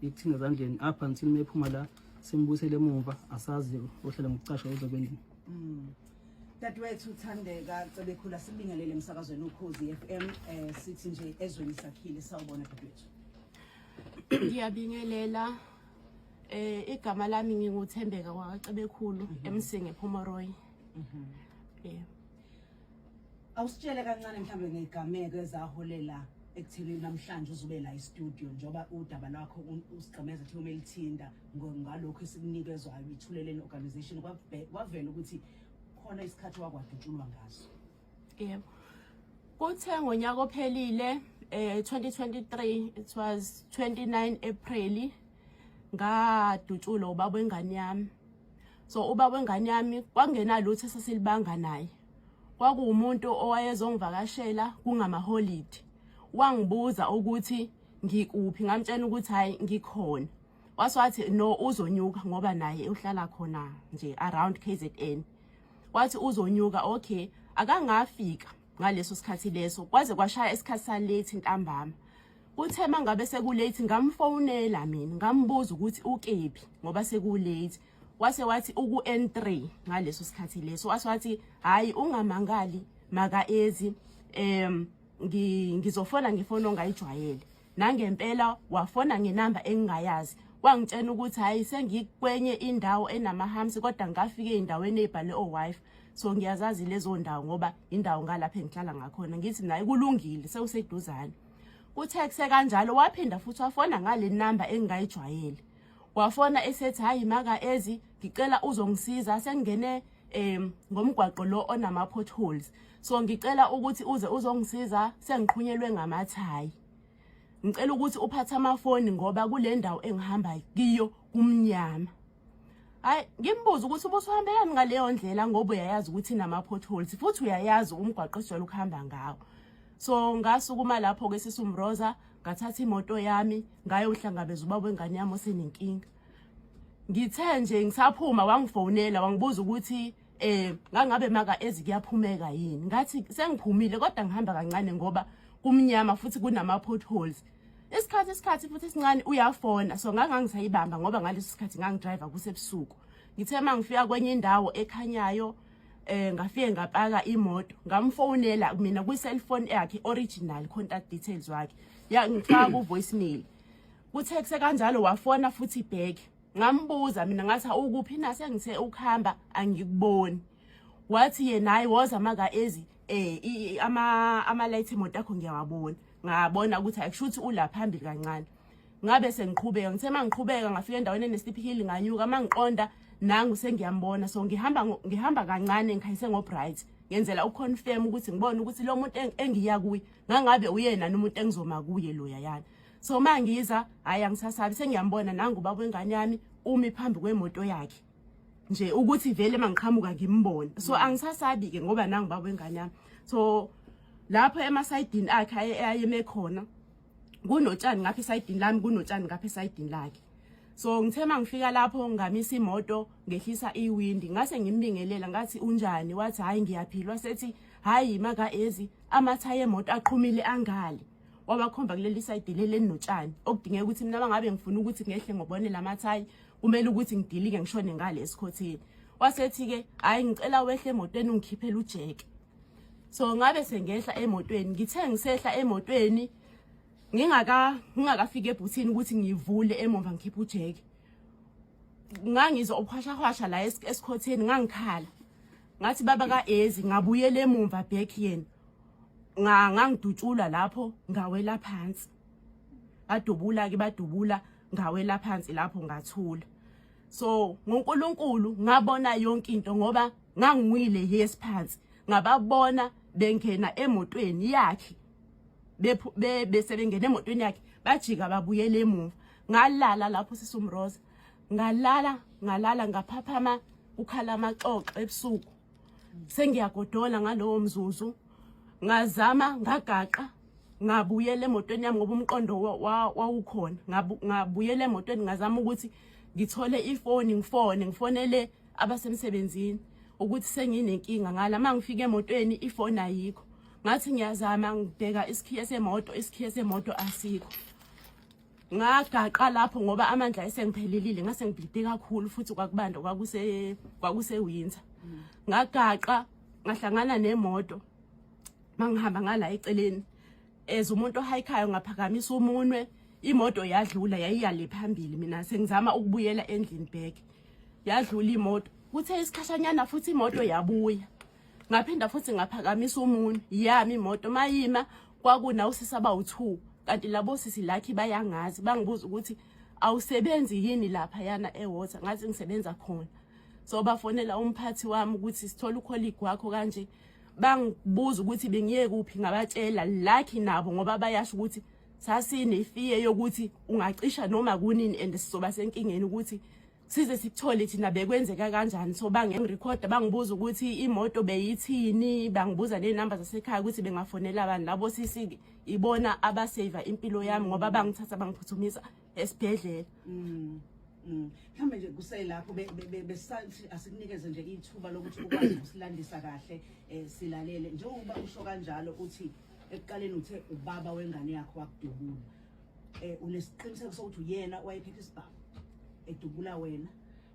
ngikuthinga ezandleni up until mephuma la simbuyisele emuva asazi ohlala ngokucasha uzokwendini. Dadewethu Thandeka Cebekhula sibingelele emsakazweni Ukhozi FM sithi nje ezweni sakhile sawubona dadewethu. Ngiyabingelela igama lami nginguThembeka kwaCebekhulu eMsinge Phomoroyi. Awusitshele kancane mhlambe ngegameko ezaholela ekutheleni namhlanje uzobe la e-studio njoba udaba lakho usigqemezathi umelithinda ngalokho esikunikezwayo ithuleleni organization kwavela ukuthi khona isikhathi wakwadutshulwa ngaso. Yebo. Kuthe ngonyaka ophelile 2023 it was 29 April ngadutshulwa ubaba wengane yami. So ubaba wengane yami kwangena lutho esasilibanga naye. Kwakuumuntu owayezongivakashela kungama holiday. Wangibuza ukuthi ngikuphi ngamtshela ukuthi hayi ngikhona. Waswathi no uzonyuka ngoba naye uhlala khona nje around KZN. Wathi uzonyuka okay akangafika ngaleso sikhathi leso kwaze kwashaya isikhathi sa late ntambama. Uthe mangabe sekulate ngamfonela mina ngambuza ukuthi ukephi ngoba sekulate. Wase wathi uku N3 ngaleso sikhathi leso waswathi hayi ungamangali maka ezi ngizofona ngifona ongayijwayele nangempela wafona ngenamba engingayazi wangitshena ukuthi hayi sengikwenye indawo enamahamsi kodwa ngafike endaweni ebhale wifi so ngiyazazi lezo ndawo ngoba indawo ngalapha engihlala ngakhona ngithi naye kulungile sewuseduzane. Kuthe kanjalo waphinda futhi wafona ngale namba engingayijwayele wafona esethi hayi maka ezi ngicela uzongisiza sengene ngomgwaqo lo onama potholes so ngicela ukuthi uze uzongisiza sengiqhunyelwe ngamathayi ngicela ukuthi uphathe amafoni ngoba kule ndawo engihamba kiyo kumnyama. Hayi ngimbuza ukuthi ubusuhambelani ngaleyo ndlela ngoba uyayazi ukuthi nama potholes futhi uyayazi umgwaqo esijwayele ukuhamba ngawo. So ngasukuma lapho ke sisumroza ngathatha imoto yami ngayohlangabeza ubaba wengane yami osenenkinga. Ngithe nje ngisaphuma wangifonela wangibuza ukuthi ngangabe maka ezi kuyaphumeka yini ngathi sengiphumile kodwa ngihamba kancane ngoba kumnyama futhi kunama potholes. Isikhathi futhi sincane uyafona so ngangisayibamba ngoba ngaleso sikhathi ngangidriver kusebusuku. Ngithe mangifika kwenye indawo ekhanyayo ngafike ngapaka imoto ngamfonela mina ku cellphone yakhe original contact details wakhe ngifaka ku voicemail. Kuthe kanjalo wafona futhi back ngambuza mina ngathi ukuphi na sengithe ukuhamba angikuboni. Wathi yena hayi woza maka ezi ama light emoto akho ngiyawabona ngabona ukuthi akushuthi ula phambili kancane. Ngabe sengiqhubeka ngithe mangiqhubeka ngafika endaweni enesleep hill nganyuka mangiqonda nangu sengiyambona so ngihamba kancane ngikhayise ngobright ngenzela uconfirm ukuthi ngibone ukuthi lo muntu engiya kuye ngangabe uyena nomuntu engizoma kuye lo yayana. So mangiza hayi angisasabi sengiyambona nangu baba wengane yami umi phambi kwemoto yakhe nje ukuthi vele mangiqhamuka ngimbone so angisasabi ke ngoba nangu baba wengane yami. So lapho emasidini akhe ayeme khona kunotshani ngapha esidini lami kunotshani ngapha esidini lakhe. So ngithe mangifika lapho ngamisa imoto ngehlisa iwindi ngase ngimbingelela ngathi unjani wathi hayi ngiyaphila wasethi hayi maka ezi amathayi emoto aqhumile angale wabakhomba kuleli side leli notshani okudingeka ukuthi mina bangabe ngifuna ukuthi ngehle ngobone lamathayi kumele ukuthi ngidilike ngishone ngale esikhotheni. Wasethi ke hayi ngicela wehle emotweni ungikhiphele ujeke. So ngabe sengehla emotweni ngithe ngisehla emotweni ngingakafika ebhuthini ukuthi ngivule emva ngikhipha ujeke. Ngangizwa uphashahwasha la esikhotheni ngangikhala ngathi baba kaEzi ngabuyela emva back yena ngangidutshula lapho ngawela phansi badubula ke badubula ngawela phansi lapho ngathula. So ngoNkulunkulu ngabona yonke into ngoba ngangiwile yesiphansi ngababona bengena emotweni yakhe bese bengena emotweni yakhe bajika babuyele emuva. Ngalala lapho sisumroza ngalala ngaphaphama ukhala amaxoxo ebusuku sengiyagodola ngalowo mzuzu ngazama ngagaqa ngabuyela emotweni yami ngoba umqondo wawukhona ngabuyela emotweni ngazama ukuthi ngithole ifoni ngifonele abasemsebenzini ukuthi senginenkinga ngala mangifika emotweni ifoni ayikho ngathi ngiyazama ngibheka isikhiye semoto asikho ngagaqa lapho ngoba amandla esengiphelelile ngase ngibhide kakhulu futhi kwakubanda kwakuse winter. Ngagaqa ngahlangana nemoto mangihamba ngala eceleni umuntu ohayikhayo ngaphakamisa umunwe imoto yadlula yayiyale phambili mina sengizama ukubuyela endlini back yadlula imoto kuthe isikhashanyana futhi imoto yabuya ngaphinda futhi ngaphakamisa umunwe yami imoto mayima kwakuna usisa bawu2 kanti labo sisi lakhi bayangazi bangibuza ukuthi awusebenzi yini lapha yana ewater ngathi ngisebenza khona so bafonela umphathi wami ukuthi sithola ukholigi wakho kanje bangibuza ukuthi bengiye kuphi ngabatshela lakhi nabo ngoba bayasho ukuthi sasinefiye yokuthi ungacisha noma kunini and sizoba senkingeni ukuthi size sikuthole thina bekwenzeka kanjani so bangirecorda bangibuza ukuthi imoto beyithini bangibuza nenamba zasekhaya ukuthi bengafonela abantu labo sisi ibona abasave impilo yami ngoba bangithatha bangiphuthumisa esibhedlela. Mhlambe nje kuselapho besathi asikunikeze nje ithuba lokuthi ukwazi ukusilandisa kahle silalele njengoba usho kanjalo uthi ekuqaleni uthe ubaba wengane yakho wakudubula unesiqiniseko sokuthi uyena wayephethe isibhamu edubula wena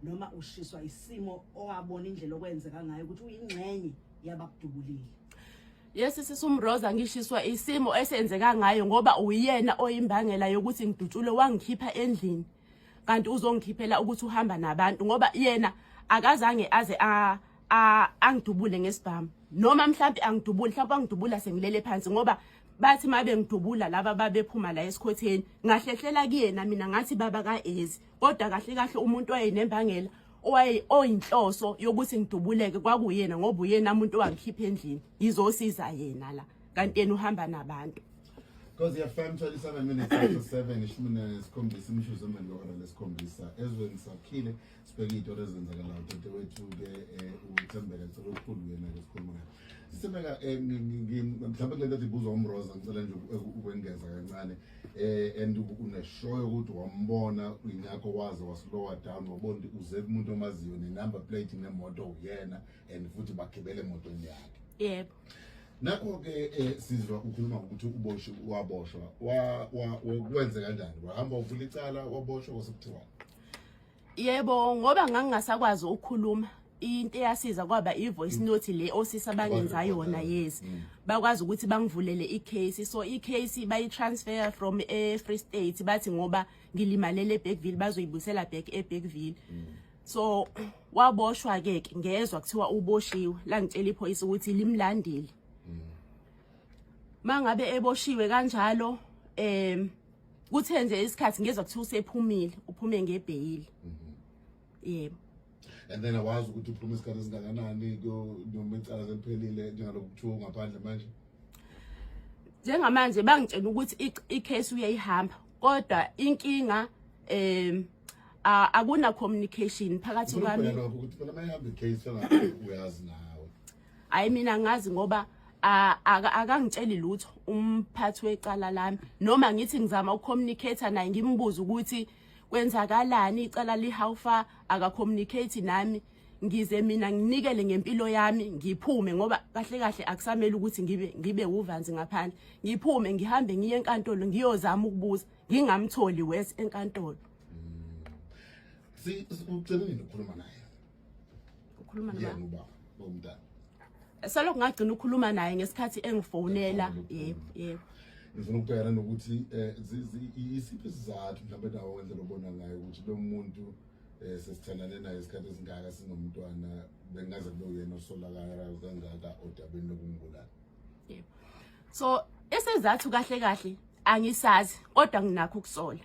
noma ushiswa isimo owabona indlela okwenzeka ngayo ukuthi uyingxenye yabakudubulile? Yes sisumroza ngishiswa isimo esenzeka ngayo ngoba uyena oyimbangela yokuthi ngidutshule wangikhipha endlini kanti uzongikhiphela ukuthi uhamba nabantu ngoba yena akazange aze angidubule ngesibhamu noma mhlambi angidubule mhlawumbe angidubula sengilele phansi ngoba bathi mabe ngidubula laba babephuma la esikhotheni ngahlehlela kuyena mina ngathi baba kaEzi kodwa kahle umuntu oyenembangela oyinhloso yokuthi ngidubuleke kwakuyena ngoba uyena umuntu wangikhipha endlini izosiza yena la kanti yena uhamba nabantu. Because your fam 27 minutes after 7 ishumina nesikhombisa imishuzo emendora lesikhombisa ezweni sakhile sibeke izinto ezenzakala uTete wethu ke uThembeka Tsolokhulu yena ke sikhuluma ngayo. Sisebeka mhlawumbe kule nto ibuzwa uMroza ngicela nje ukwengeza kancane and uneshow ukuthi wambona inyakho waze waslowa down wabona uze umuntu omaziyo nenumber plate nemoto uyena and futhi bagibele emotweni yakhe. Yebo. Nakho ke sizwa ukhuluma ukuthi waboshwa wakwenze kanjani wahamba uvula icala waboshwa kwasukuthiwa? Yebo ngoba ngangingasakwazi ukukhuluma into eyasiza kwaba ivoice note le osisa bangenza yona yes bakwazi ukuthi bangivulele icase so icase bayitransfer from Free State bathi ngoba ngilimalele eBergville bazoyibusela back eBergville. So waboshwa ke ngezwe kuthiwa uboshiwe la ngitshela iphoyisa ukuthi limlandile. Mangabe eboshiwe kanjalo kuthe nje isikhathi ngezwe kuthiwa usephumile uphume ngebail. Yebo. And then awazi ukuthi uphuma isikhathi esingakanani noma icala seliphelile njengalokhu kuthiwa ngaphandle manje? Njengamanje bangitshela ukuthi icase uyayihamba kodwa inkinga akuna communication phakathi kwami. Ukuthi phela mayihamba icase uyazi nawe. Hayi mina ngazi ngoba akangitsheli lutho umphathi wecala lami noma ngithi ngizama ukucommunicate naye ngimbuza ukuthi kwenzakalani icala how far communicate nami ngize mina nginikele ngempilo yami ngiphume ngoba kahle akusamele ukuthi ngibe uvanzi ngaphandle ngiphume ngihambe ngiye enkantolo ngiyozama ukubuza ngingamtholi wes enkantolo. Uceleni ukukhuluma naye. Ukhuluma naye ngoba bomntana. Salokhu ngagcina ukukhuluma naye ngesikhathi engifonela. Yebo. Ngifuna ukubhekana nokuthi isiphi isizathu mhlawumbe nawo wendlela obona ngayo ukuthi lo muntu sesithandane naye isikhathi esingaka sinomntwana bengaze kube uyena osolakala kangaka odabeni lokungibulala. Yebo. So isizathu kahle angisazi kodwa nginakho ukusola.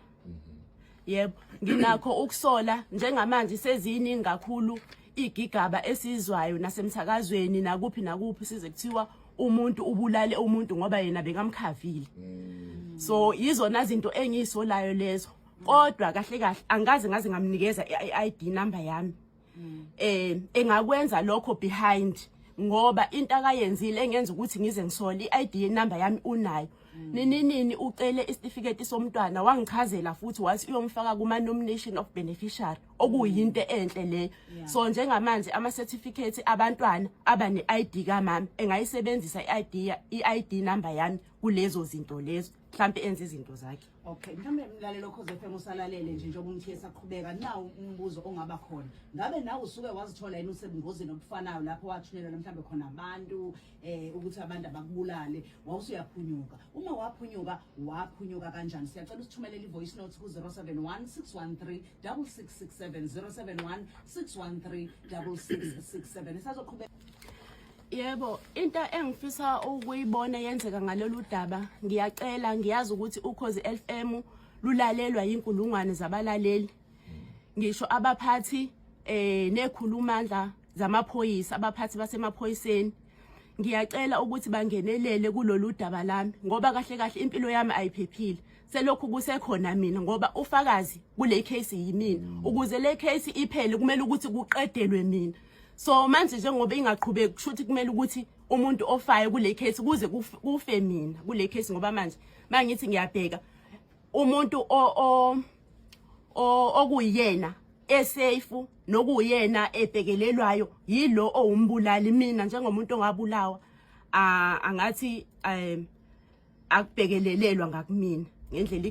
Yebo nginakho ukusola njengamanje seziningi kakhulu igigaba esizwayo nasemthakazweni nakuphi size kuthiwa umuntu ubulale umuntu ngoba yena bekamkhavile. So yizona izinto engiyisolayo lezo kodwa kahle angaze ngaze ngamnikeza iID number yami. Engakwenza lokho behind ngoba into akayenzile engenza ukuthi ngize ngisole iID number yami unayo. Nini ucele isitifiketi somntwana wangichazela futhi wathi uyomfaka kuma nomination of beneficiary okuyinto enhle le. So njengamanje ama certificate abantwana abane ID kamama engayisebenzisa iID number yami kulezo zinto lezo mhlambe enze izinto zakhe. Okay, mhlambe mlalelo Khoze FM usalalele nje njengoba umthiyesa aqhubeka nawo umbuzo ongaba khona. Ngabe nawe usuke wazithola yini usebungozini obufanayo lapho wathunyelwa mhlambe khona abantu ukuthi abantu abakubulale wawusuyaphunyuka. Uma waphunyuka kanjani? Siyacela usithumelele ivoice note ku 071 613 6667 071 613 6667. Isazoqhubeka. Yebo, into engifisa ukuyibona yenzeka ngalolu daba, ngiyacela ngiyazi ukuthi Ukhozi FM lulalelwa inkulungwane zabalaleli. Ngisho abaphathi nekhulumandla zamaphoyisa, abaphathi basemaphoyiseni. Ngiyacela ukuthi bangenelele kulolu daba lami ngoba kahle kahle impilo yami ayiphephile. Selokhu kusekhona mina ngoba ufakazi kule case yimina. Ukuze le case iphele kumele ukuthi kuqedelwe mina. So manje njengoba ingaqhubeki kushuthi kumele ukuthi umuntu ofayo kule case kuze kufe mina kule case ngoba manje mangithi ngiyabheka umuntu okuyena esafe nokuyena ebhekelelwayo yilo owumbulali. Mina njengomuntu ongabulawa angathi akubhekelelelwa ngakumina ngendlela